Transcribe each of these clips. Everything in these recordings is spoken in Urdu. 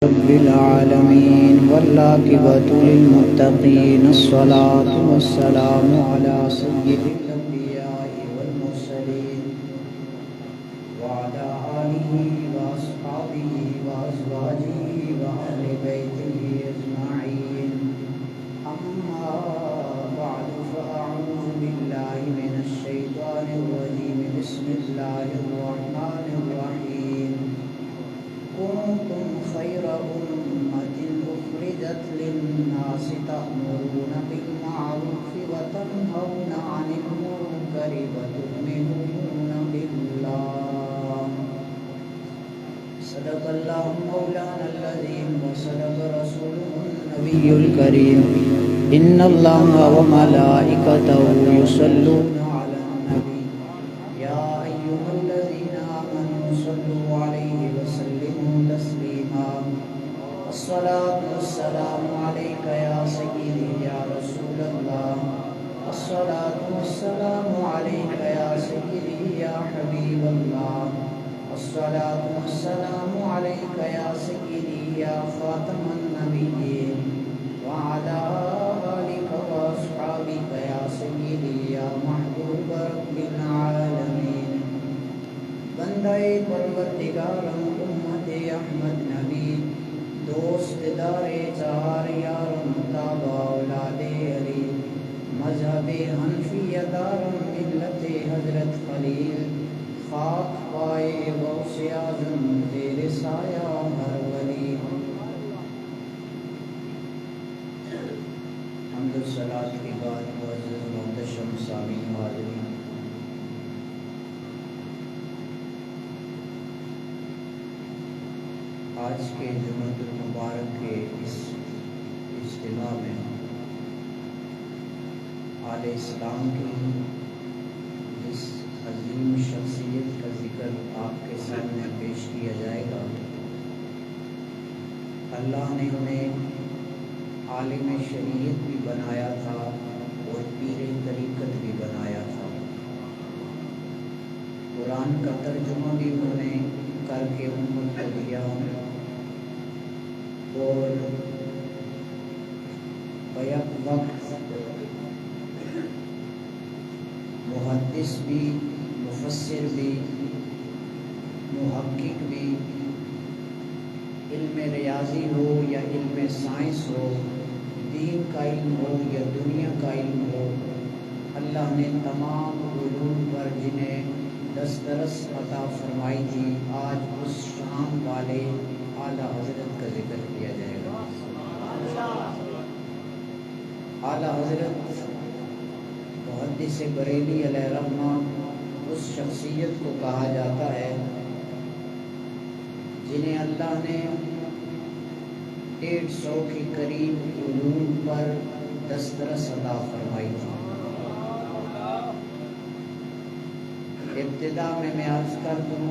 رب العالمين والعاقبة للمتقين الصلاة والسلام على سيد الأنبياء والمرسلين وعلى آله وأصحابه وأزواجه وأهل بيته أجمعين أما بعد فأعوذ بالله من الشيطان الرجيم بسم الله الرحمن الرحيم كنتم خير أمة أخرجت للناس تأمرون بالمعروف وتنهون عن المنكر وتؤمنون بالله صدق الله مولانا العظيم وصدق رسوله النبي الكريم إن الله وملائكته يصلون على النبي يا أيها الذين آمنوا صلوا عليه وسلموا تسليما الصلاة والسلام عليك يا سيدي يا رسول الله الصلاة والسلام عليك يا سيدي يا حبيب الله الصلاة والسلام عليك يا سيدي يا خاتم النبيين وعلى آلك وأصحابك يا سيدي يا محبوب رب العالمين بندہ پروردگارم امت احمد نبی دوست دار چار یارم تابع اولاد علی مذہب حنفیہ دارم ملت حضرت خلیل خاک پائے غوث اعظم زیر سایہ ہر ولی حمد و صلاۃ کے بعد معزز محتشم سامعین حاضرین، آج کے جمعۃ المبارک کے اس اجتماع میں آل اسلام کی جس عظیم شخصیت کا ذکر آپ کے سامنے پیش کیا جائے گا، اللہ نے انہیں عالم شریعت بھی بنایا تھا اور پیر طریقت بھی بنایا تھا۔ قرآن کا ترجمہ بھی انہوں نے کر کے امت کو دیا اور بیک وقت محدث بھی، مفسر بھی، محقق بھی، علم ریاضی ہو یا علم سائنس ہو، دین کا علم ہو یا دنیا کا علم ہو، اللہ نے تمام علوم پر جنہیں دسترس عطا فرمائی تھی، آج اس شان والے اعلیٰ حضرت کا ذکر کیا جائے گا۔ اعلیٰ حضرت محدث بریلی علیہ رحمہ اس شخصیت کو کہا جاتا ہے جنہیں اللہ نے 150 کے قریب علوم پر دسترس عطا فرمائی تھی۔ ابتدا میں عرض کر دوں،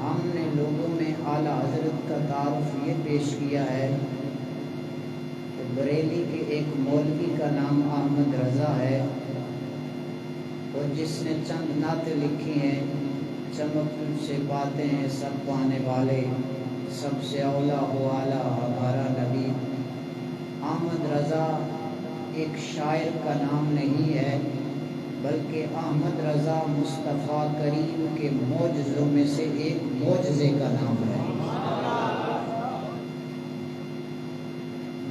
ہم نے لوگوں میں اعلیٰ حضرت کا تعارف یہ پیش کیا ہے کہ بریلی کے ایک مولوی کا نام احمد رضا ہے اور جس نے چند نعتیں لکھی ہیں، چمک تجھ سے باتیں ہیں سب پانے والے، سب سے اولا ہو اعلیٰ ہمارا نبی۔ احمد رضا ایک شاعر کا نام نہیں ہے، بلکہ احمد رضا مصطفیٰ کریم کے معجزوں میں سے ایک معجزے کا نام ہے۔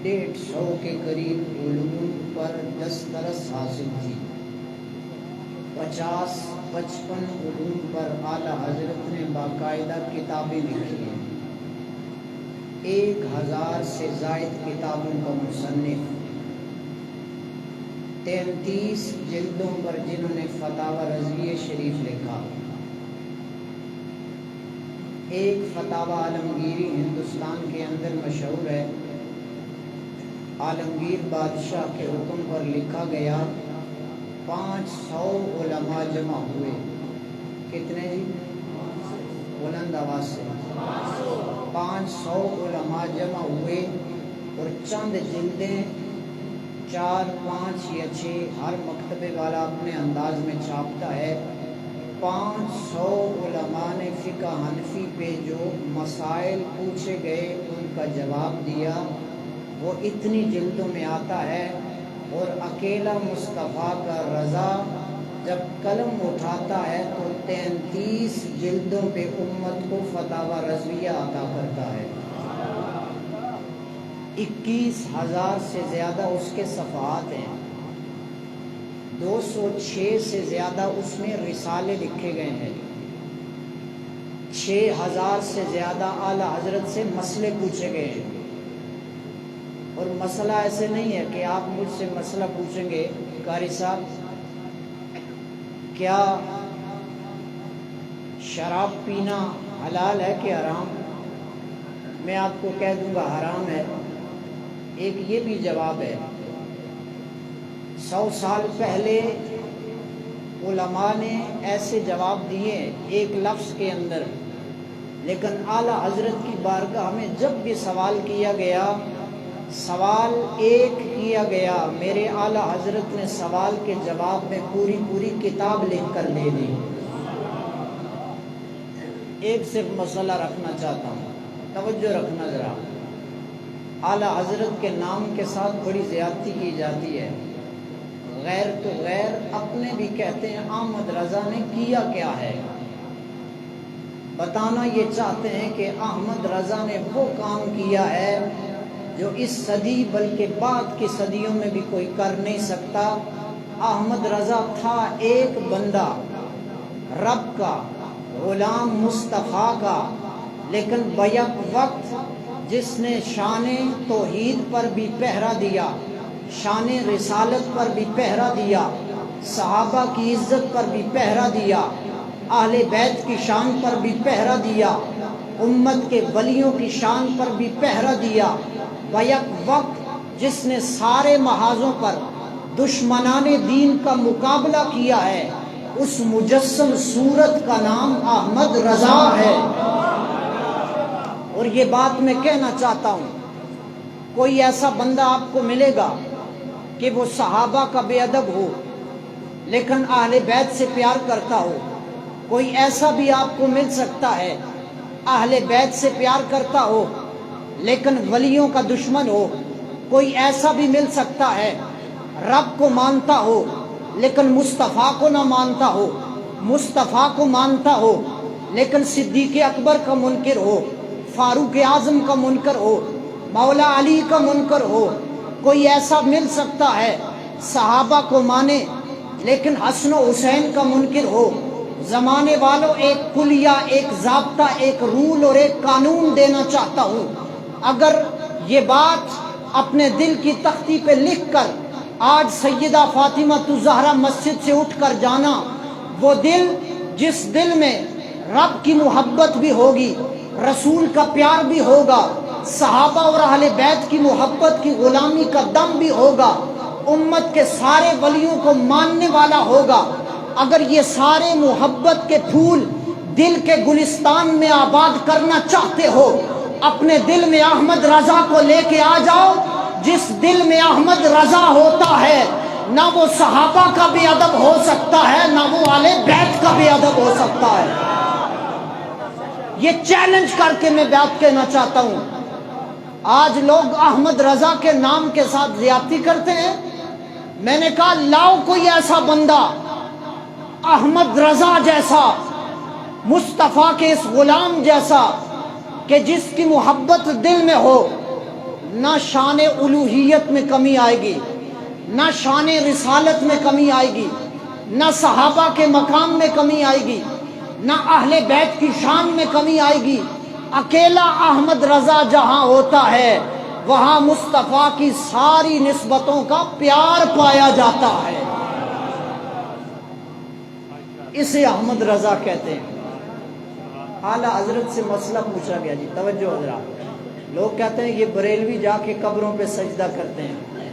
150 کے قریب علوم پر دسترس حاصل تھی، 50-55 علوم پر اعلیٰ حضرت نے باقاعدہ کتابیں لکھی ہیں، 1000 سے زائد کتابوں کا مصنف، 33 جلدوں پر جنہوں نے فتاوی رضویہ شریف لکھا، ایک فتاوی عالمگیری ہندوستان کے اندر مشہور ہے، عالمگیر بادشاہ کے حکم پر لکھا گیا، 500 علماء جمع ہوئے۔ کتنے جی؟ بلند آواز سے 500 علماء جمع ہوئے اور چند جلدیں 4، 5 یا 6 ہر مکتبے والا اپنے انداز میں چھاپتا ہے۔ 500 علماء نے فقہ حنفی پہ جو مسائل پوچھے گئے ان کا جواب دیا، وہ اتنی جلدوں میں آتا ہے، اور اکیلا مصطفیٰ کا رضا جب قلم اٹھاتا ہے تو 33 جلدوں پہ امت کو فتاوی رضویہ عطا کرتا ہے۔ 21,000 سے زیادہ اس کے صفحات ہیں، 206 سے زیادہ اس میں رسالے لکھے گئے ہیں، 6,000 سے زیادہ اعلیٰ حضرت سے مسئلے پوچھے گئے ہیں۔ اور مسئلہ ایسے نہیں ہے کہ آپ مجھ سے مسئلہ پوچھیں گے، قاری صاحب کیا شراب پینا حلال ہے کہ حرام؟ میں آپ کو کہہ دوں گا حرام ہے۔ ایک یہ بھی جواب ہے، 100 سال پہلے علماء نے ایسے جواب دیے ایک لفظ کے اندر، لیکن اعلیٰ حضرت کی بارگاہ میں جب بھی سوال کیا گیا، سوال ایک کیا گیا، میرے اعلیٰ حضرت نے سوال کے جواب میں پوری کتاب لکھ کر دے دی۔ ایک صرف مسئلہ رکھنا چاہتا ہوں، توجہ رکھنا ذرا، اعلیٰ حضرت کے نام کے ساتھ بڑی زیادتی کی جاتی ہے۔ غیر تو غیر اپنے بھی کہتے ہیں احمد رضا نے کیا کیا ہے، بتانا یہ چاہتے ہیں کہ احمد رضا نے وہ کام کیا ہے جو اس صدی بلکہ بعد کی صدیوں میں بھی کوئی کر نہیں سکتا۔ احمد رضا تھا ایک بندہ رب کا، غلام مصطفیٰ کا، لیکن بیک وقت جس نے شان توحید پر بھی پہرا دیا، شان رسالت پر بھی پہرا دیا، صحابہ کی عزت پر بھی پہرا دیا، اہل بیت کی شان پر بھی پہرا دیا، امت کے ولیوں کی شان پر بھی پہرا دیا، بیک وقت جس نے سارے محاذوں پر دشمنان دین کا مقابلہ کیا ہے، اس مجسم صورت کا نام احمد رضا ہے۔ اور یہ بات میں کہنا چاہتا ہوں، کوئی ایسا بندہ آپ کو ملے گا کہ وہ صحابہ کا بے ادب ہو لیکن اہل بیت سے پیار کرتا ہو، کوئی ایسا بھی آپ کو مل سکتا ہے اہل بیت سے پیار کرتا ہو لیکن ولیوں کا دشمن ہو، کوئی ایسا بھی مل سکتا ہے رب کو مانتا ہو لیکن مصطفیٰ کو نہ مانتا ہو، مصطفیٰ کو مانتا ہو لیکن صدیق اکبر کا منکر ہو، فاروق اعظم کا منکر ہو، مولا علی کا منکر ہو، کوئی ایسا مل سکتا ہے صحابہ کو مانے لیکن حسن و حسین کا منکر ہو۔ زمانے والوں ایک کلیہ، ایک ضابطہ، ایک رول اور ایک قانون دینا چاہتا ہوں، اگر یہ بات اپنے دل کی تختی پہ لکھ کر آج سیدہ فاطمہ الزہرا مسجد سے اٹھ کر جانا، وہ دل جس دل میں رب کی محبت بھی ہوگی، رسول کا پیار بھی ہوگا، صحابہ اور اہل بیت کی محبت کی غلامی کا دم بھی ہوگا، امت کے سارے ولیوں کو ماننے والا ہوگا، اگر یہ سارے محبت کے پھول دل کے گلستان میں آباد کرنا چاہتے ہو، اپنے دل میں احمد رضا کو لے کے آ جاؤ۔ جس دل میں احمد رضا ہوتا ہے نہ وہ صحابہ کا بے ادب ہو سکتا ہے، نہ وہ اہل بیت کا بے ادب ہو سکتا ہے۔ یہ چیلنج کر کے میں بات کہنا چاہتا ہوں، آج لوگ احمد رضا کے نام کے ساتھ زیادتی کرتے ہیں۔ میں نے کہا لاؤ کوئی ایسا بندہ احمد رضا جیسا، مصطفیٰ کے اس غلام جیسا کہ جس کی محبت دل میں ہو، نہ شان الوہیت میں کمی آئے گی، نہ شان رسالت میں کمی آئے گی، نہ صحابہ کے مقام میں کمی آئے گی، نہ اہل بیت کی شان میں کمی آئے گی۔ اکیلا احمد رضا جہاں ہوتا ہے وہاں مصطفیٰ کی ساری نسبتوں کا پیار پایا جاتا ہے، اسے احمد رضا کہتے ہیں۔ اعلیٰ حضرت سے مسئلہ پوچھا گیا، جی توجہ حضرات، لوگ کہتے ہیں یہ بریلوی جا کے قبروں پہ سجدہ کرتے ہیں،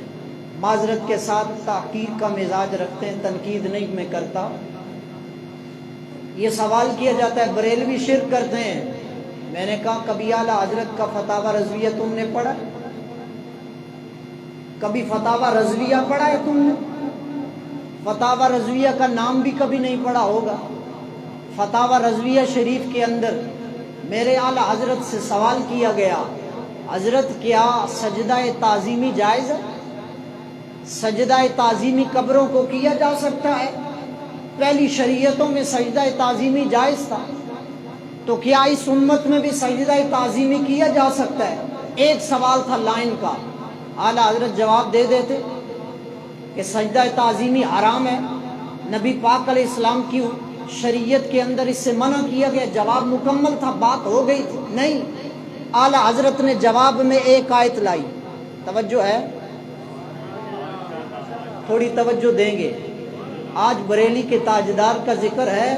معذرت کے ساتھ تحقیق کا مزاج رکھتے ہیں، تنقید نہیں میں کرتا۔ یہ سوال کیا جاتا ہے بریلوی شرک کرتے ہیں، میں نے کہا کبھی اعلیٰ حضرت کا فتاوی رضویہ تم نے پڑھا؟ کبھی فتاوی رضویہ پڑھا ہے تم نے؟ فتاوی رضویہ کا نام بھی کبھی نہیں پڑھا ہوگا۔ فتاوی رضویہ شریف کے اندر میرے اعلیٰ حضرت سے سوال کیا گیا، حضرت کیا سجدہ تعظیمی جائز ہے؟ سجدہ تعظیمی قبروں کو کیا جا سکتا ہے؟ پہلی شریعتوں میں سجدہ تعظیمی جائز تھا، تو کیا اس امت میں بھی سجدہ تعظیمی کیا جا سکتا ہے؟ ایک سوال تھا لائن کا، اعلیٰ حضرت جواب دے دیتے کہ سجدہ تعظیمی حرام ہے، نبی پاک علیہ السلام کی شریعت کے اندر اس سے منع کیا گیا، جواب مکمل تھا، بات ہو گئی تھی۔ نہیں، اعلیٰ حضرت نے جواب میں ایک آیت لائی، توجہ ہے، تھوڑی توجہ دیں گے، آج بریلی کے تاجدار کا ذکر ہے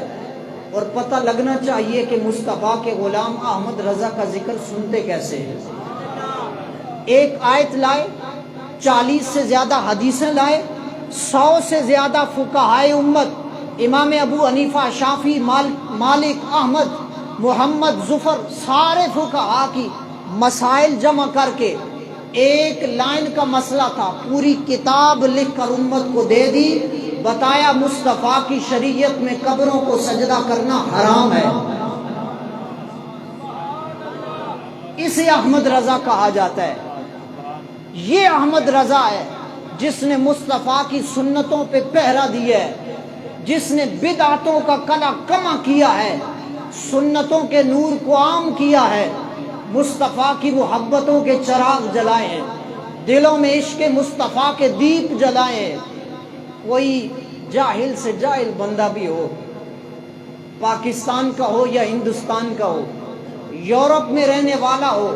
اور پتہ لگنا چاہیے کہ مصطفیٰ کے غلام احمد رضا کا ذکر سنتے کیسے ہیں۔ ایک آیت لائے، 40 سے زیادہ حدیثیں لائے، 100 سے زیادہ فقہائے امت، امام ابو حنیفہ، شافعی، مالک، احمد، محمد، ظفر، سارے فقہاء کی مسائل جمع کر کے ایک لائن کا مسئلہ تھا، پوری کتاب لکھ کر امت کو دے دی، بتایا مصطفیٰ کی شریعت میں قبروں کو سجدہ کرنا حرام ہے۔ اسے احمد رضا کہا جاتا ہے۔ یہ احمد رضا ہے جس نے مصطفیٰ کی سنتوں پہ پہرا دیا ہے، جس نے بدعتوں کا کلا کما کیا ہے، سنتوں کے نور کو عام کیا ہے، مصطفیٰ کی محبتوں کے چراغ جلائے ہیں، دلوں میں عشق مصطفیٰ کے دیپ جلائے ہیں۔ کوئی جاہل سے جاہل بندہ بھی ہو، پاکستان کا ہو یا ہندوستان کا ہو، یورپ میں رہنے والا ہو،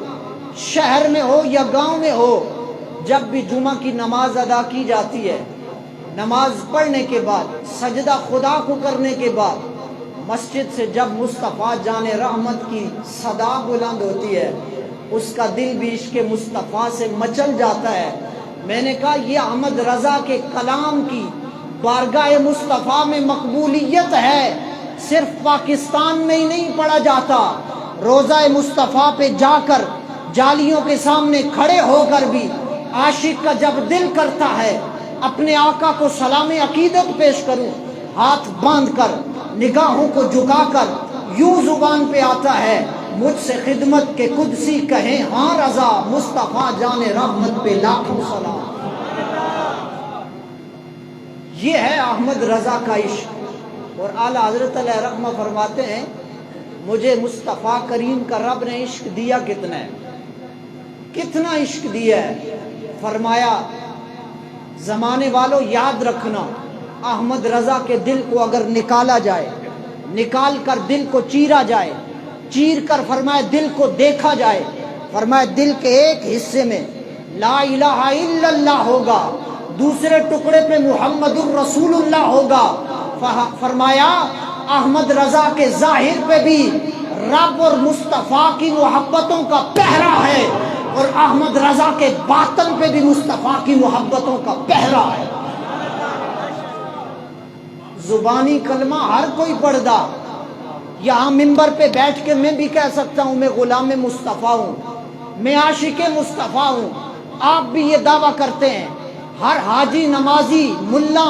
شہر میں ہو یا گاؤں میں ہو، جب بھی جمعہ کی نماز ادا کی جاتی ہے، نماز پڑھنے کے بعد، سجدہ خدا کو کرنے کے بعد، مسجد سے جب مصطفیٰ جان رحمت کی صدا بلند ہوتی ہے، اس کا دل بھی عشق مصطفیٰ سے مچل جاتا ہے۔ میں نے کہا یہ احمد رضا کے کلام کی بارگاہ مصطفیٰ میں مقبولیت ہے، صرف پاکستان میں ہی نہیں پڑھا جاتا، روضہ مصطفیٰ پہ جا کر جالیوں کے سامنے کھڑے ہو کر بھی عاشق کا جب دل کرتا ہے اپنے آقا کو سلام عقیدت پیش کروں، ہاتھ باندھ کر نگاہوں کو جھکا کر یوں زبان پہ آتا ہے، مجھ سے خدمت کے قدسی کہیں ہاں رضا، مصطفیٰ جان رحمت پہ لاکھوں سلام۔ یہ ہے احمد رضا کا عشق۔ اور اعلیٰ حضرت علیہ رحمہ فرماتے ہیں مجھے مصطفیٰ کریم کا رب نے عشق دیا کتنا ہے، کتنا عشق دیا ہے۔ فرمایا زمانے والوں یاد رکھنا، احمد رضا کے دل کو اگر نکالا جائے، نکال کر دل کو چیرا جائے، چیر کر فرمایا دل کو دیکھا جائے، فرمایا دل کے ایک حصے میں لا الہ الا اللہ ہوگا، دوسرے ٹکڑے پہ محمد الرسول اللہ ہوگا۔ فرمایا احمد رضا کے ظاہر پہ بھی رب اور مصطفیٰ کی محبتوں کا پہرا ہے، اور احمد رضا کے باطن پہ بھی مصطفیٰ کی محبتوں کا پہرا ہے۔ زبانی کلمہ ہر کوئی پڑھدا، یہاں منبر پہ بیٹھ کے میں بھی کہہ سکتا ہوں میں غلام مصطفیٰ ہوں، میں عاشق مصطفیٰ ہوں، آپ بھی یہ دعویٰ کرتے ہیں، ہر حاجی، نمازی، ملا،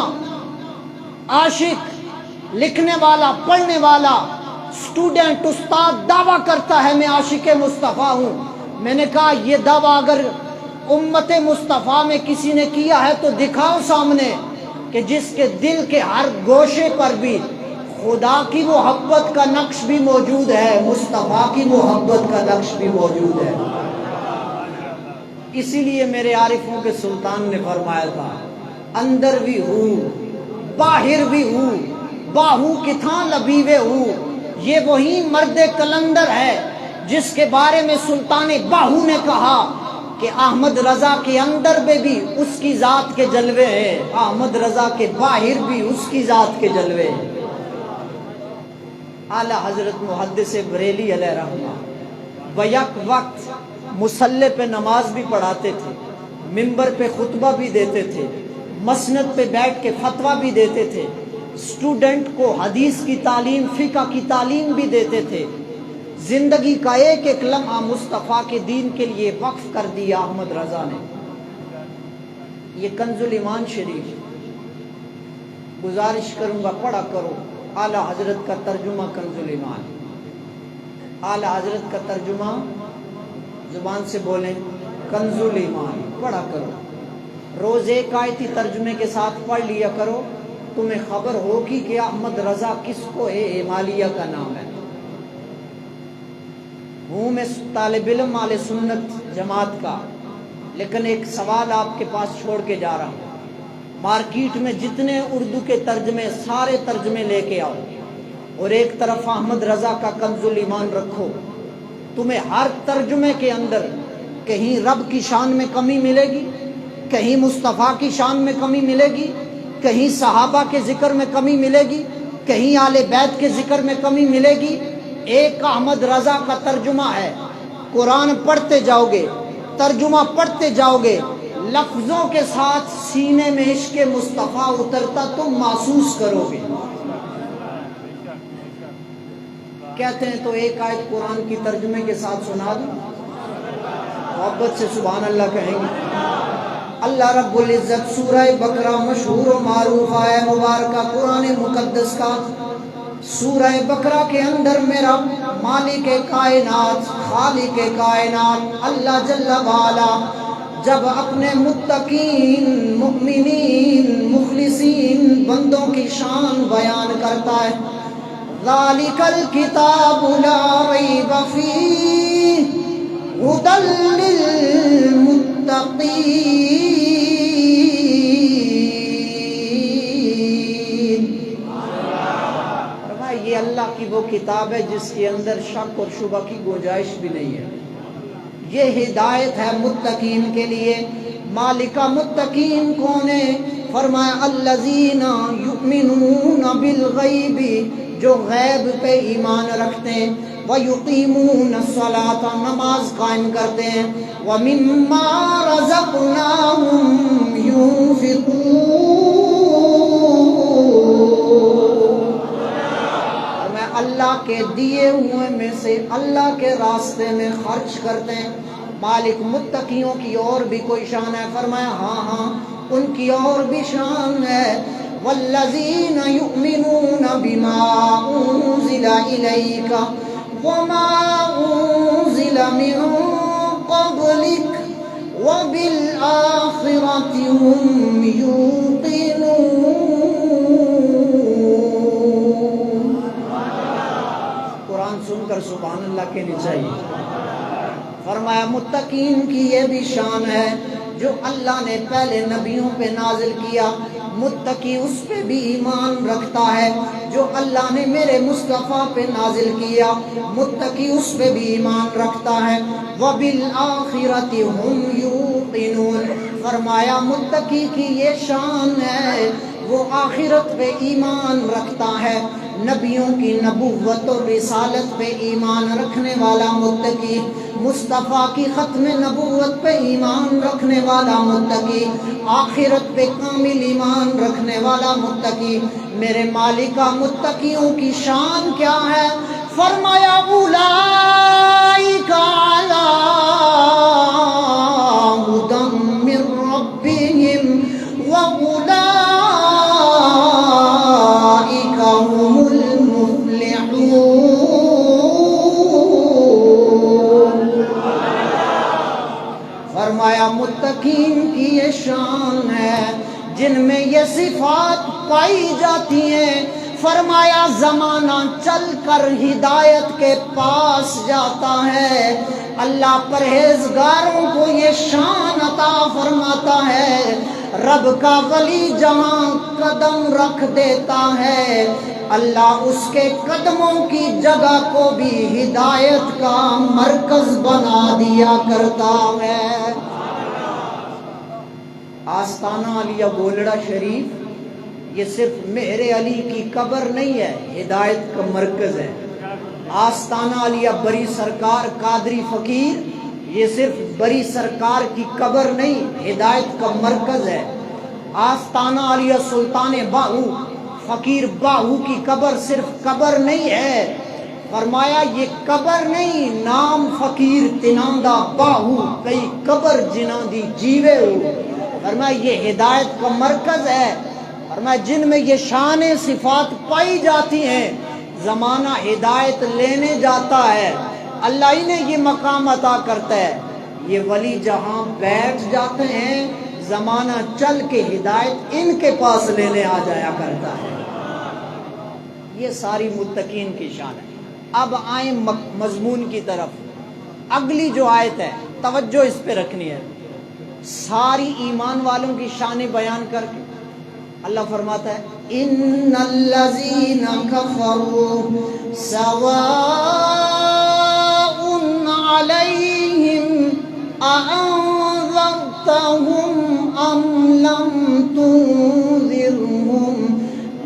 عاشق، لکھنے والا، پڑھنے والا، اسٹوڈنٹ، استاد دعویٰ کرتا ہے میں عاشق مصطفیٰ ہوں۔ میں نے کہا یہ دعویٰ اگر امت مصطفیٰ میں کسی نے کیا ہے تو دکھاؤ سامنے کہ جس کے دل کے ہر گوشے پر بھی خدا کی محبت کا نقش بھی موجود ہے، مصطفیٰ کی محبت کا نقش بھی موجود ہے۔ اسی لیے میرے عارفوں کے سلطان نے فرمایا تھا اندر بھی ہوں باہر بھی ہوں، باہو کتھاں لبیوے ہوں۔ یہ وہی مرد کلندر ہے جس کے بارے میں سلطان باہو نے کہا کہ احمد رضا کے اندر میں بھی اس کی ذات کے جلوے ہیں، احمد رضا کے باہر بھی اس کی ذات کے جلوے ہیں۔ اعلیٰ حضرت محدث بریلی علیہ رحمہ بیک وقت مصلی پہ نماز بھی پڑھاتے تھے، منبر پہ خطبہ بھی دیتے تھے، مسند پہ بیٹھ کے فتویٰ بھی دیتے تھے، اسٹوڈنٹ کو حدیث کی تعلیم، فقہ کی تعلیم بھی دیتے تھے۔ زندگی کا ایک ایک لمحہ مصطفیٰ کے دین کے لیے وقف کر دیا احمد رضا نے۔ یہ کنز الایمان شریف گزارش کروں گا پڑھا کرو، اعلیٰ حضرت کا ترجمہ کنز الایمان، اعلیٰ حضرت کا ترجمہ زبان سے بولیں کنز الایمان پڑھا کرو، روز ایک آیتی ترجمے کے ساتھ پڑھ لیا کرو، تمہیں خبر ہوگی کہ احمد رضا کس کو اعمالیہ کا نام ہے۔ ہوں میں طالب علم اہل سنت جماعت کا، لیکن ایک سوال آپ کے پاس چھوڑ کے جا رہا ہوں۔ مارکیٹ میں جتنے اردو کے ترجمے سارے ترجمے لے کے آؤ اور ایک طرف احمد رضا کا کنز الایمان رکھو، تمہیں ہر ترجمے کے اندر کہیں رب کی شان میں کمی ملے گی، کہیں مصطفیٰ کی شان میں کمی ملے گی، کہیں صحابہ کے ذکر میں کمی ملے گی، کہیں آل بیت کے ذکر میں کمی ملے گی۔ ایک احمد رضا کا ترجمہ ہے، قرآن پڑھتے جاؤ گے، ترجمہ پڑھتے جاؤ گے، لفظوں کے ساتھ سینے میں عشق مصطفیٰ اترتا تم محسوس کرو گے۔ کہتے ہیں تو ایک آیت قرآن کی ترجمے کے ساتھ سنا دوں، محبت سے سبحان اللہ کہیں گے۔ اللہ رب العزت سورہ بقرہ مشہور و معروف ہے مبارکہ قرآن مقدس کا، سورہ بقرہ کے اندر میرا مالک کائنات خالق کائنات اللہ جل وعلا جب اپنے متقین مؤمنین مخلصین بندوں کی شان بیان کرتا ہے، ذالک الکتاب لا ریب فیہ ھدی للمتقین، یہ اللہ کی وہ کتاب ہے جس کے اندر شک اور شبہ کی گنجائش بھی نہیں ہے، یہ ہدایت ہے متقین کے لیے۔ مالکہ متقین کون ہے؟ فرمایا الذین یؤمنون بالغیب، جو غیب پہ ایمان رکھتے ہیں، وَيُقِيمُونَ الصَّلَاةَ، نماز قائم کرتے ہیں، وَمِمَّا رَزَقْنَاهُمْ يُنْفِقُونَ، اور میں اللہ کے دیے ہوئے میں سے اللہ کے راستے میں خرچ کرتے ہیں۔ مالک متقیوں کی اور بھی کوئی شان ہے؟ فرمایا ہاں ان کی اور بھی شان ہے، والذین یؤمنون بما انزل الیک وما انزل من قبلک وبالآخرۃ هم یوقنون۔ قرآن سن کر سبحان اللہ کہنی چاہیے۔ فرمایا متقین کی یہ بھی شان ہے جو اللہ نے پہلے نبیوں پہ نازل کیا، متقی اس پہ بھی ایمان رکھتا ہے، جو اللہ نے میرے مصطفیٰ پہ نازل کیا متقی اس پہ بھی ایمان رکھتا ہے، وَبِالْآخِرَةِ هُمْ يُوقِنُونَ۔ فرمایا متقی کی یہ شان ہے وہ آخرت پہ ایمان رکھتا ہے، نبیوں کی نبوت اور رسالت پہ ایمان رکھنے والا متقی، مصطفیٰ کی ختم نبوت پہ ایمان رکھنے والا متقی، آخرت پہ کامل ایمان رکھنے والا متقی۔ میرے مالکہ متقیوں کی شان کیا ہے؟ فرمایا اولئک علی ھدی من ربہم واولئک هم المفلحون۔ فرمایا متقین کی یہ شان ہے جن میں یہ صفات پائی جاتی ہیں۔ فرمایا زمانہ چل کر ہدایت کے پاس جاتا ہے، اللہ پرہیزگاروں کو یہ شان عطا فرماتا ہے، رب کا ولی جہاں قدم رکھ دیتا ہے اللہ اس کے قدموں کی جگہ کو بھی ہدایت کا مرکز بنا دیا کرتا ہے۔ آستانہ علیہ گولڑا شریف یہ صرف مہر علی کی قبر نہیں ہے، ہدایت کا مرکز ہے۔ آستانہ علیہ بری سرکار قادری فقیر یہ صرف بری سرکار کی قبر نہیں، ہدایت کا مرکز ہے۔ آستانہ علیہ سلطان باہو فقیر باہو کی قبر صرف قبر نہیں ہے، فرمایا یہ قبر نہیں، نام فقیر تناندہ باہو کئی قبر جناں دی جیوے ہو، فرمایا یہ ہدایت کا مرکز ہے۔ فرمایا جن میں یہ شان صفات پائی جاتی ہیں، زمانہ ہدایت لینے جاتا ہے، اللہ ہی نے یہ مقام عطا کرتا ہے۔ یہ ولی جہاں بیٹھ جاتے ہیں زمانہ چل کے ہدایت ان کے پاس لینے آ جایا کرتا ہے۔ یہ ساری متقین کی شان ہے۔ اب آئیں مضمون کی طرف۔ اگلی جو آیت ہے توجہ اس پہ رکھنی ہے، ساری ایمان والوں کی شان بیان کر کے اللہ فرماتا ہے ان الذین کفروا سواء علیہم اانذرتہم ام لم تنذرہم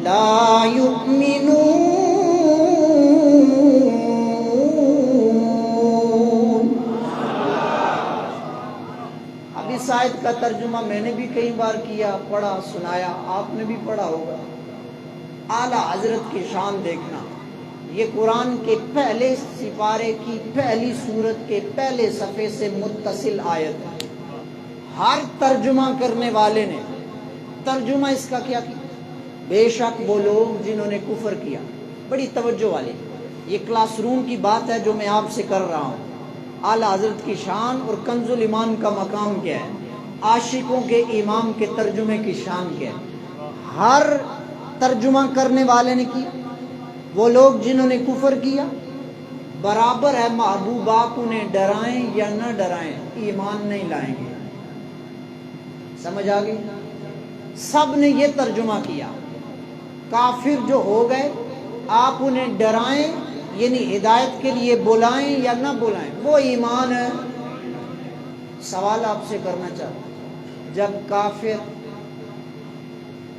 لا یؤمنون۔ اس آیت کا ترجمہ میں نے بھی کئی بار کیا، پڑھا، سنایا، آپ نے بھی پڑھا ہوگا۔ اعلیٰ حضرت کی شان دیکھنا، یہ قرآن کے پہلے سپارے کی پہلی سورت کے پہلے صفحے سے متصل آیت ہے۔ ہر ترجمہ کرنے والے نے ترجمہ اس کا کیا کیا؟ بے شک وہ لوگ جنہوں نے کفر کیا۔ بڑی توجہ والے، یہ کلاس روم کی بات ہے جو میں آپ سے کر رہا ہوں۔ اعلیٰ حضرت کی شان اور کنز الایمان کا مقام کیا ہے، عاشقوں کے امام کے ترجمے کی شان کیا ہے۔ ہر ترجمہ کرنے والے نے کی، وہ لوگ جنہوں نے کفر کیا، برابر ہے محبوبہ انہیں ڈرائیں یا نہ ڈرائیں ایمان نہیں لائیں گے۔ سمجھ آ گئی؟ سب نے یہ ترجمہ کیا، کافر جو ہو گئے آپ انہیں ڈرائیں یعنی ہدایت کے لیے بلائیں یا نہ بلائیں، وہ ایمان ہے۔ سوال آپ سے کرنا چاہتا ہوں، جب کافر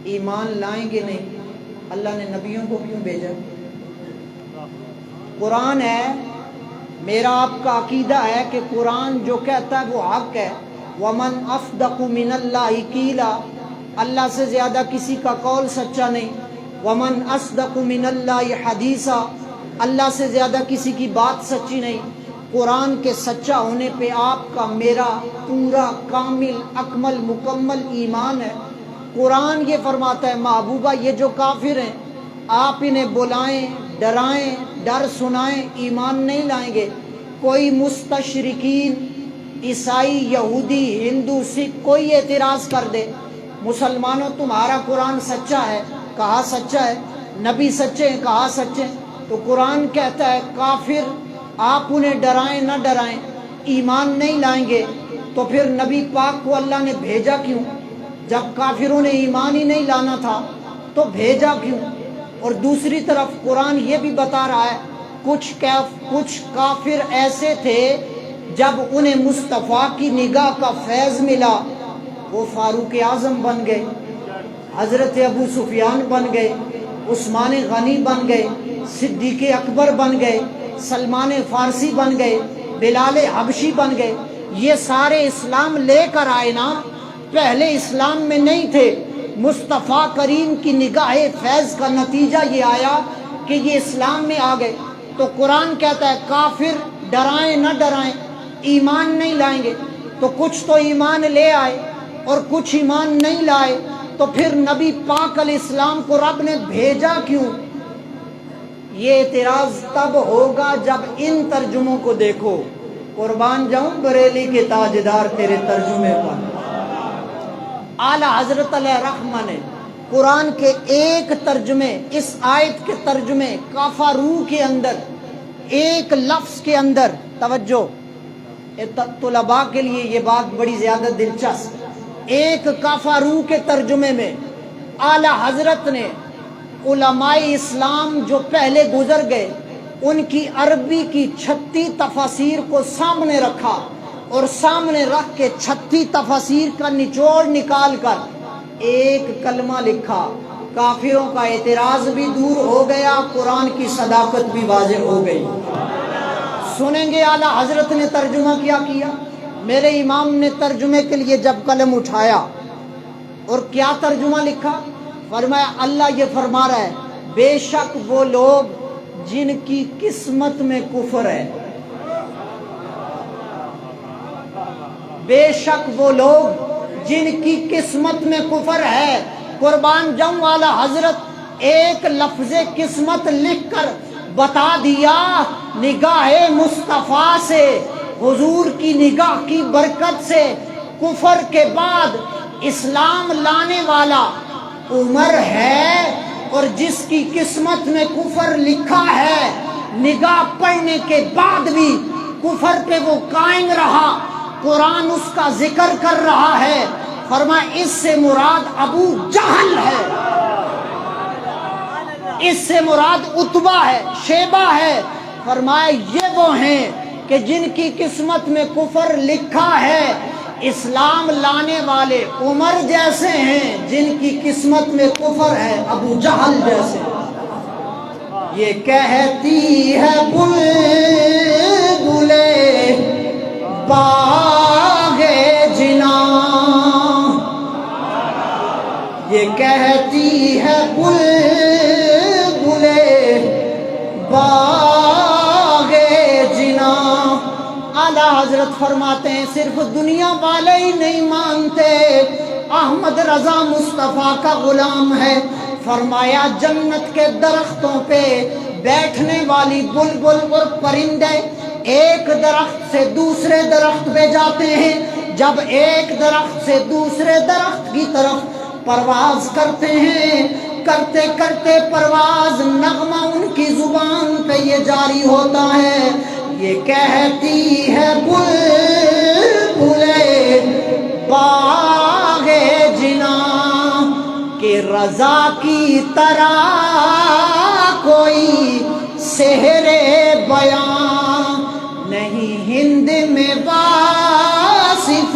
ایمان لائیں گے نہیں، اللہ نے نبیوں کو کیوں بھیجا؟ قرآن ہے، میرا آپ کا عقیدہ ہے کہ قرآن جو کہتا ہے وہ حق ہے۔ وَمَنْ أَصْدَقُ مِنَ اللَّهِ قِيلًا، اللہ سے زیادہ کسی کا قول سچا نہیں۔ وَمَنْ أَصْدَقُ مِنَ اللَّهِ حَدِيثًا، اللہ سے زیادہ کسی کی بات سچی نہیں۔ قرآن کے سچا ہونے پہ آپ کا میرا پورا کامل اکمل مکمل ایمان ہے۔ قرآن یہ فرماتا ہے محبوبہ یہ جو کافر ہیں آپ انہیں بلائیں، ڈرائیں، ڈر سنائیں، ایمان نہیں لائیں گے۔ کوئی مستشرکین، عیسائی، یہودی، ہندو، سکھ کوئی اعتراض کر دے مسلمانوں تمہارا قرآن سچا ہے، کہا سچا ہے، نبی سچے ہیں، کہا سچے ہیں، تو قرآن کہتا ہے کافر آپ انہیں ڈرائیں نہ ڈرائیں ایمان نہیں لائیں گے، تو پھر نبی پاک کو اللہ نے بھیجا کیوں؟ جب کافروں نے ایمان ہی نہیں لانا تھا تو بھیجا کیوں؟ اور دوسری طرف قرآن یہ بھی بتا رہا ہے کچھ کافر ایسے تھے جب انہیں مصطفیٰ کی نگاہ کا فیض ملا وہ فاروق اعظم بن گئے، حضرت ابو سفیان بن گئے، عثمان غنی بن گئے، صدیق اکبر بن گئے، سلمان فارسی بن گئے، بلال حبشی بن گئے۔ یہ سارے اسلام لے کر آئے نا، پہلے اسلام میں نہیں تھے۔ مصطفیٰ کریم کی نگاہ فیض کا نتیجہ یہ آیا کہ یہ اسلام میں آ گئے۔ تو قرآن کہتا ہے کافر ڈرائیں نہ ڈرائیں ایمان نہیں لائیں گے، تو کچھ تو ایمان لے آئے اور کچھ ایمان نہیں لائے، تو پھر نبی پاک علیہ السلام کو رب نے بھیجا کیوں؟ یہ اعتراض تب ہوگا جب ان ترجموں کو دیکھو۔ قربان جاؤں بریلی کے تاجدار تیرے ترجمے پر۔ اعلیٰ حضرت علیہ رحمہ نے قرآن کے ایک ترجمے، اس آیت کے ترجمے کفروا کے اندر ایک لفظ کے اندر، توجہ طلباء کے لیے یہ بات بڑی زیادہ دلچسپ، ایک کفروا کے ترجمے میں اعلیٰ حضرت نے علماء اسلام جو پہلے گزر گئے ان کی عربی کی 36 تفاسیر کو سامنے رکھا اور سامنے رکھ کے 36 تفاسیر کا نچوڑ نکال کر ایک کلمہ لکھا۔ کافروں کا اعتراض بھی دور ہو گیا، قرآن کی صداقت بھی واضح ہو گئی۔ سنیں گے اعلیٰ حضرت نے ترجمہ کیا میرے امام نے ترجمے کے لیے جب قلم اٹھایا اور کیا ترجمہ لکھا؟ فرمایا اللہ یہ فرما رہا ہے بے شک وہ لوگ جن کی قسمت میں کفر ہے، بے شک وہ لوگ جن کی قسمت میں کفر ہے۔ قربان جاؤں اعلیٰ حضرت ایک لفظ قسمت لکھ کر بتا دیا نگاہ مصطفیٰ سے حضور کی نگاہ کی برکت سے کفر کے بعد اسلام لانے والا عمر ہے، اور جس کی قسمت میں کفر لکھا ہے نگاہ پڑھنے کے بعد بھی کفر پہ وہ قائم رہا، قرآن اس کا ذکر کر رہا ہے، فرمایا اس سے مراد ابو جہل ہے، اس سے مراد عتبہ ہے، شیبہ ہے۔ فرمایا یہ وہ ہیں کہ جن کی قسمت میں کفر لکھا ہے، اسلام لانے والے عمر جیسے ہیں، جن کی قسمت میں کفر ہے ابو جہل جیسے۔ یہ کہتی ہے بلبلے باغے جنا، یہ کہتی ہے بلبلے باغے جنا۔ اعلیٰ حضرت فرماتے ہیں صرف دنیا والے ہی نہیں مانتے، احمد رضا مصطفیٰ کا غلام ہے، فرمایا جنت کے درختوں پہ بیٹھنے والی بلبل اور پرندے ایک درخت سے دوسرے درخت پہ جاتے ہیں، جب ایک درخت سے دوسرے درخت کی طرف پرواز کرتے ہیں، کرتے کرتے پرواز نغمہ ان کی زبان پہ یہ جاری ہوتا ہے، یہ کہتی ہے بلبلے باغے جنا کہ رضا کی طرح کوئی سحر بیان نہیں، ہند میں واصف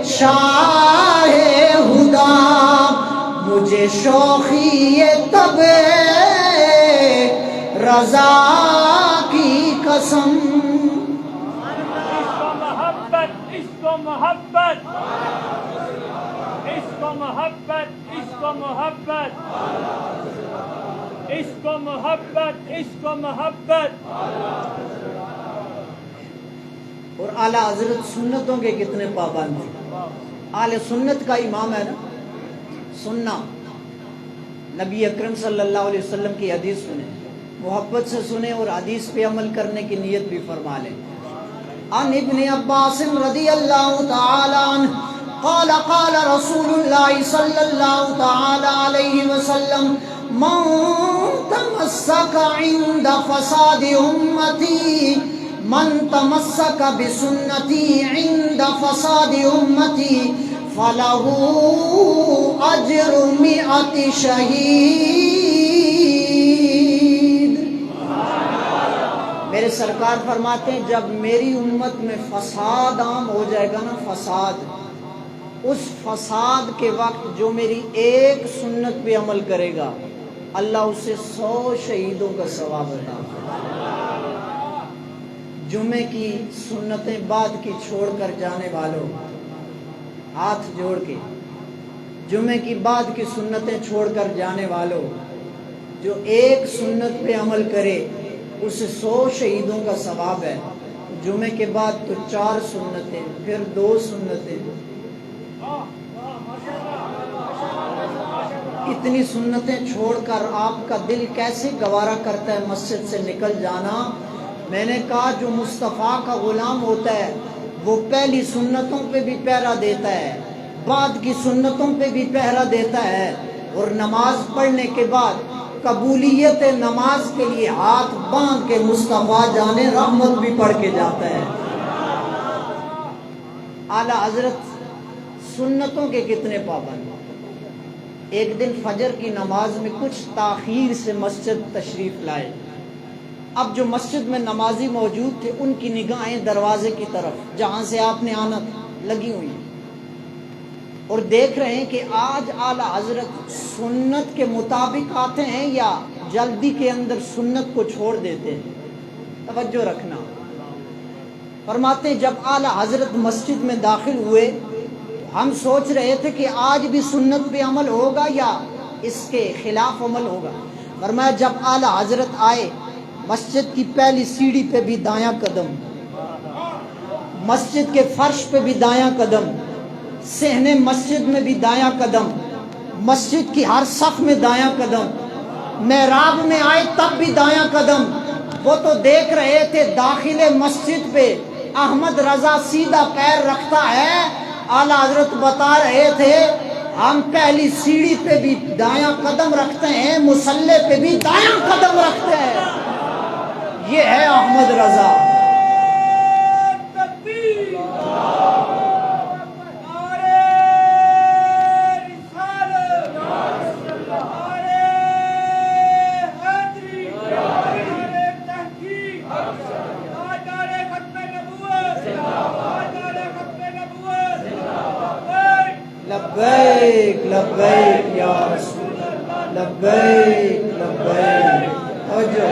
شاہ ہدا، مجھے شوخی تب رضا کی قسم۔ عشق و محبت، عشق و محبت، عشق و محبت، عشق و محبت، عشق و محبت۔ اور اعلیٰ حضرت سنتوں کے کتنے پابند ہیں، اہل سنت کا امام ہے نا، سننا نبی اکرم صلی اللہ علیہ وسلم کی حدیث سنیں، محبت سے سنیں اور حدیث پہ عمل کرنے کی نیت بھی فرما لیں۔ عن ابن عباس رضی اللہ تعالی عنہ قال قال رسول اللہ صلی اللہ تعالی علیہ وسلم من تمسک عند فساد امتی، من تمسک بسنتی عند فساد امتی فلہ اجر مئۃ شہید۔ میرے سرکار فرماتے ہیں جب میری امت میں فساد عام ہو جائے گا نا، فساد، اس فساد کے وقت جو میری ایک سنت پہ عمل کرے گا اللہ اسے 100 شہیدوں کا ثواب عطا کرے۔ جمعے کی سنتیں بعد کی چھوڑ کر جانے والوں، ہاتھ جوڑ کے جمعے کی بعد کی سنتیں چھوڑ کر جانے والوں، جو ایک سنت پہ عمل کرے اسے 100 شہیدوں کا ثواب ہے۔ جمعے کے بعد تو 4 سنتیں، پھر 2 سنتیں، اتنی سنتیں چھوڑ کر آپ کا دل کیسے گوارا کرتا ہے مسجد سے نکل جانا؟ میں نے کہا جو مصطفیٰ کا غلام ہوتا ہے وہ پہلی سنتوں پہ بھی پہرا دیتا ہے، بعد کی سنتوں پہ بھی پہرا دیتا ہے، اور نماز پڑھنے کے بعد قبولیت نماز کے لیے ہاتھ باندھ کے مصطفیٰ جانے رحمت بھی پڑھ کے جاتا ہے۔ اعلیٰ حضرت سنتوں کے کتنے پابند۔ ایک دن فجر کی نماز میں کچھ تاخیر سے مسجد تشریف لائے، اب جو مسجد میں نمازی موجود تھے ان کی نگاہیں دروازے کی طرف جہاں سے آپ نے آنا تھا لگی ہوئی ہیں، اور دیکھ رہے ہیں کہ آج اعلیٰ حضرت سنت کے مطابق آتے ہیں یا جلدی کے اندر سنت کو چھوڑ دیتے ہیں۔ توجہ رکھنا، فرماتے ہیں جب اعلیٰ حضرت مسجد میں داخل ہوئے ہم سوچ رہے تھے کہ آج بھی سنت پہ عمل ہوگا یا اس کے خلاف عمل ہوگا۔ فرمایا جب اعلیٰ حضرت آئے مسجد کی پہلی سیڑھی پہ بھی دایاں قدم، مسجد کے فرش پہ بھی دایاں قدم، صحن مسجد میں بھی دایاں قدم، مسجد کی ہر صف میں دایاں قدم، محراب میں آئے تب بھی دایاں قدم۔ وہ تو دیکھ رہے تھے داخل مسجد پہ احمد رضا سیدھا پیر رکھتا ہے. اعلیٰ حضرت بتا رہے تھے ہم پہلی سیڑھی پہ بھی دایاں قدم رکھتے ہیں, مصلے پہ بھی دایاں قدم رکھتے ہیں. یہ ہے احمد رضا. لبیک لبیک یا رسول اللہ, لبیک لبیک. اور جو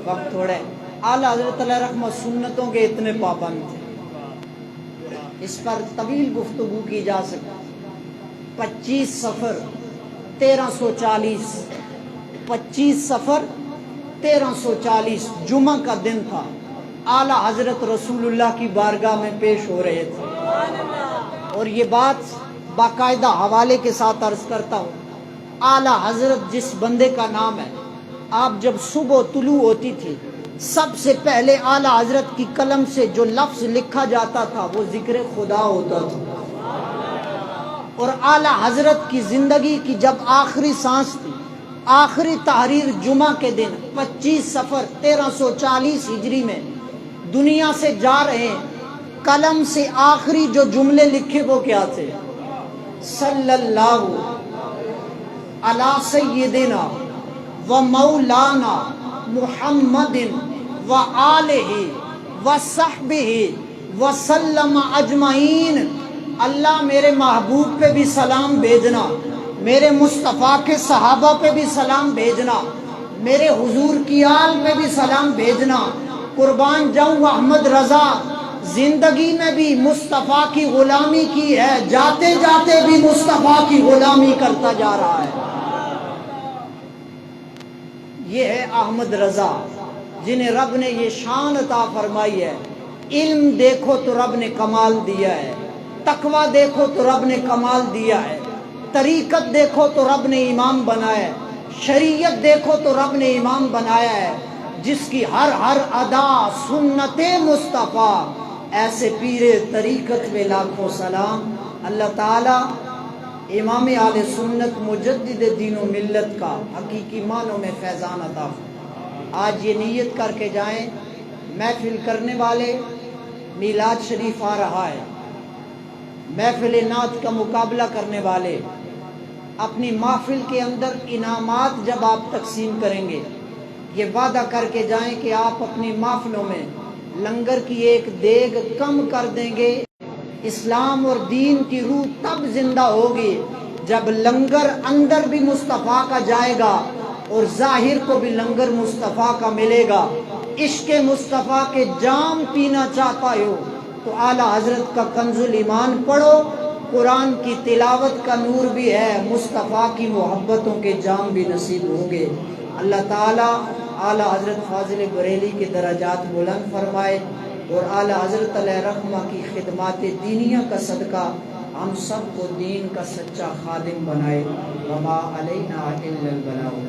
وقت تھوڑے, اعلیٰ حضرت علیہ رحمہ سنتوں کے اتنے پابند تھے, اس پر طویل گفتگو کی جا سکتی. 25 صفر 1340, 25 صفر 1340 جمعہ کا دن تھا. اعلیٰ حضرت رسول اللہ کی بارگاہ میں پیش ہو رہے تھے, اور یہ بات باقاعدہ حوالے کے ساتھ عرض کرتا ہوں. اعلیٰ حضرت جس بندے کا نام ہے, آپ جب صبح طلوع ہوتی تھی سب سے پہلے اعلیٰ حضرت کی قلم سے جو لفظ لکھا جاتا تھا وہ ذکر خدا ہوتا تھا. اور اعلیٰ حضرت کی زندگی کی جب آخری سانس تھی, آخری تحریر جمعہ کے دن 25 صفر 1340 ہجری میں دنیا سے جا رہے ہیں, قلم سے آخری جو جملے لکھے وہ کیا تھے؟ صلی اللہ علی سیدنا و مولانا محمد و آلہ و صحبہ وسلم اجمعین. اللہ میرے محبوب پہ بھی سلام بھیجنا, میرے مصطفیٰ کے صحابہ پہ بھی سلام بھیجنا, میرے حضور کی آل پہ بھی سلام بھیجنا. قربان جاؤں احمد رضا زندگی میں بھی مصطفیٰ کی غلامی کی ہے, جاتے جاتے بھی مصطفیٰ کی غلامی کرتا جا رہا ہے. یہ ہے احمد رضا جنہیں رب نے یہ شان عطا فرمائی ہے. علم دیکھو تو رب نے کمال دیا ہے, تقوی دیکھو تو رب نے کمال دیا ہے, طریقت دیکھو تو رب نے امام بنایا ہے, شریعت دیکھو تو رب نے امام بنایا ہے. جس کی ہر ہر ادا سنت مصطفیٰ, ایسے پیر طریقت میں لاکھوں سلام. اللہ تعالیٰ امام اہل سنت مجدد دین و ملت کا حقیقی معنوں میں فیضان عطا فرمائے. آج یہ نیت کر کے جائیں, محفل کرنے والے میلاد شریف آ رہا ہے, محفل نعت کا مقابلہ کرنے والے اپنی محفل کے اندر انعامات جب آپ تقسیم کریں گے, یہ وعدہ کر کے جائیں کہ آپ اپنی محفلوں میں لنگر کی ایک دیگ کم کر دیں گے. اسلام اور دین کی روح تب زندہ ہوگی جب لنگر اندر بھی مصطفیٰ کا جائے گا اور ظاہر کو بھی لنگر مصطفیٰ کا ملے گا. عشق مصطفیٰ کے جام پینا چاہتا ہو تو اعلیٰ حضرت کا کنز الایمان پڑھو, قرآن کی تلاوت کا نور بھی ہے, مصطفیٰ کی محبتوں کے جام بھی نصیب ہوں گے. اللہ تعالیٰ اعلیٰ حضرت فاضل بریلی کے درجات بلند فرمائے, اور اعلیٰ حضرت علیہ رحمہ کی خدمات دینیہ کا صدقہ ہم سب کو دین کا سچا خادم بنائے. وما علینا الا البلاغ.